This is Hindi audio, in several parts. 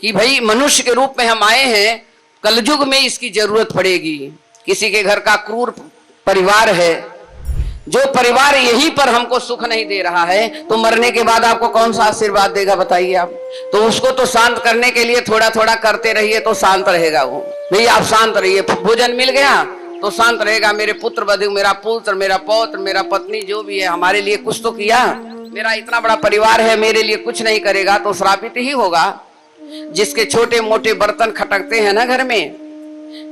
कि भाई मनुष्य के रूप में हम आए हैं, कलयुग में इसकी जरूरत पड़ेगी। किसी के घर का क्रूर परिवार है, जो परिवार यहीं पर हमको सुख नहीं दे रहा है, तो मरने के बाद आपको कौन सा आशीर्वाद देगा बताइए आप। तो उसको तो शांत करने के लिए थोड़ा थोड़ा करते रहिए तो शांत रहेगा वो। भाई आप शांत रहिए, भोजन मिल गया तो शांत रहेगा। मेरे पुत्र बधु, मेरा पुत्र, मेरा पौत्र, मेरा पत्नी जो भी है हमारे लिए कुछ तो किया, मेरा इतना बड़ा परिवार है मेरे लिए कुछ नहीं करेगा तो श्रापित ही होगा। जिसके छोटे मोटे बर्तन खटकते हैं ना घर में,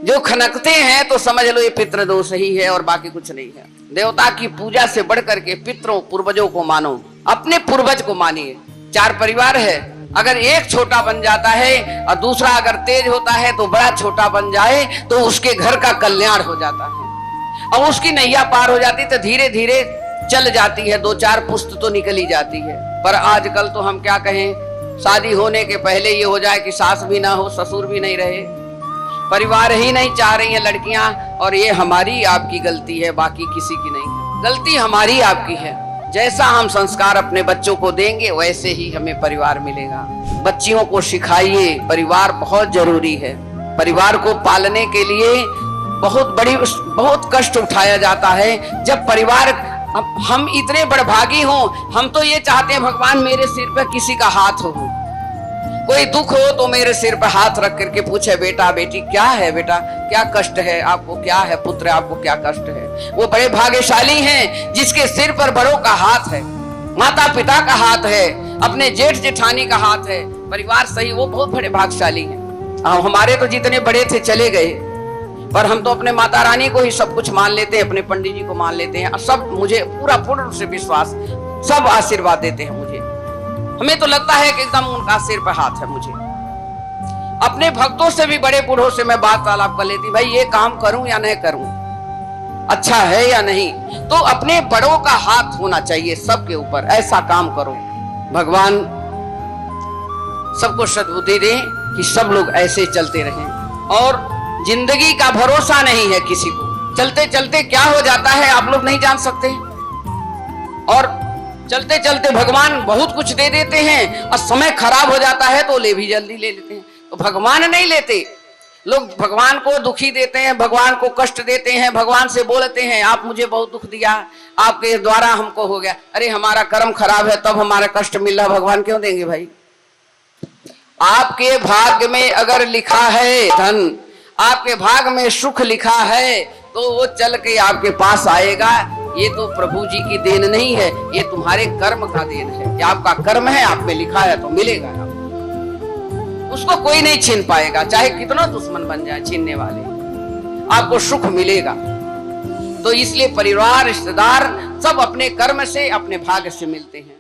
जो खनकते हैं तो समझ लो ये पितृदोष ही है और बाकी कुछ नहीं है। देवता की पूजा से बढ़ करके पितरों पूर्वजों को मानो, अपने पूर्वज को मानिए। 4 परिवार है, अगर एक छोटा बन जाता है और दूसरा अगर तेज होता है तो बड़ा छोटा बन जाए तो उसके घर का कल्याण हो जाता है और उसकी नैया पार हो जाती तो धीरे धीरे चल जाती है, 2-4 पुश्त तो निकल ही जाती है। पर आजकल तो हम क्या कहें, शादी होने के पहले ये हो जाए कि सास भी ना हो, ससुर भी नहीं रहे, परिवार ही नहीं चाह रही हैं लड़कियां। और ये हमारी आपकी गलती है, बाकी किसी की नहीं है। गलती हमारी आपकी है। जैसा हम संस्कार अपने बच्चों को देंगे वैसे ही हमें परिवार मिलेगा। बच्चियों को सिखाइए, परिवार बहुत जरूरी है। परिवार को पालने के लिए बहुत कष्ट उठाया जाता है। जब परिवार, हम इतने बड़भागी हों, हम तो ये चाहते हैं भगवान मेरे सिर पर किसी का हाथ हो, कोई दुख हो तो मेरे सिर पर हाथ रख करके पूछे बेटा बेटी क्या है, बेटा क्या कष्ट है आपको, क्या है पुत्र आपको क्या कष्ट है। वो बड़े भाग्यशाली हैं जिसके सिर पर बड़ों का हाथ है, माता पिता का हाथ है, अपने जेठ जेठानी का हाथ है, परिवार सही, वो बहुत बड़े भाग्यशाली हैं। हमारे तो जितने बड़े थे चले गए, पर हम तो अपने माता रानी को ही सब कुछ मान लेते हैं, अपने पंडित जी को मान लेते हैं, सब मुझे पूरा पूर्ण रूप से विश्वास, सब आशीर्वाद देते हैं मुझे। हमें तो लगता है कि एकदम उनका सिर पर हाथ है। मुझे अपने भक्तों से भी, बड़े बूढ़ों से मैं वार्तालाप कर लेती, भाई ये काम करूं या नहीं करूं, अच्छा है या नहीं। तो अपने बड़ों का हाथ होना चाहिए सबके ऊपर, ऐसा काम करो। भगवान सबको सद्बुद्धि दे कि सब लोग ऐसे चलते रहें। और जिंदगी का भरोसा नहीं है किसी को, चलते चलते क्या हो जाता है आप लोग नहीं जान सकते। और चलते चलते भगवान बहुत कुछ दे देते हैं और समय खराब हो जाता है तो ले भी जल्दी ले लेते हैं। तो भगवान नहीं लेते, लोग भगवान को दुखी देते हैं, भगवान को कष्ट देते हैं, भगवान से बोलते हैं आप मुझे बहुत दुख दिया, आपके द्वारा हमको हो गया। अरे हमारा कर्म खराब है तब हमारा कष्ट मिल रहा, भगवान क्यों देंगे भाई। आपके भाग्य में अगर लिखा है धन, आपके भाग्य में सुख लिखा है तो वो चल के आपके पास आएगा। ये तो प्रभु जी की देन नहीं है, ये तुम्हारे कर्म का देन है। ये आपका कर्म है, आप में लिखा है तो मिलेगा आपको। उसको कोई नहीं छीन पाएगा, चाहे कितना दुश्मन बन जाए छीनने वाले, आपको सुख मिलेगा। तो इसलिए परिवार रिश्तेदार सब अपने कर्म से, अपने भाग्य से मिलते हैं।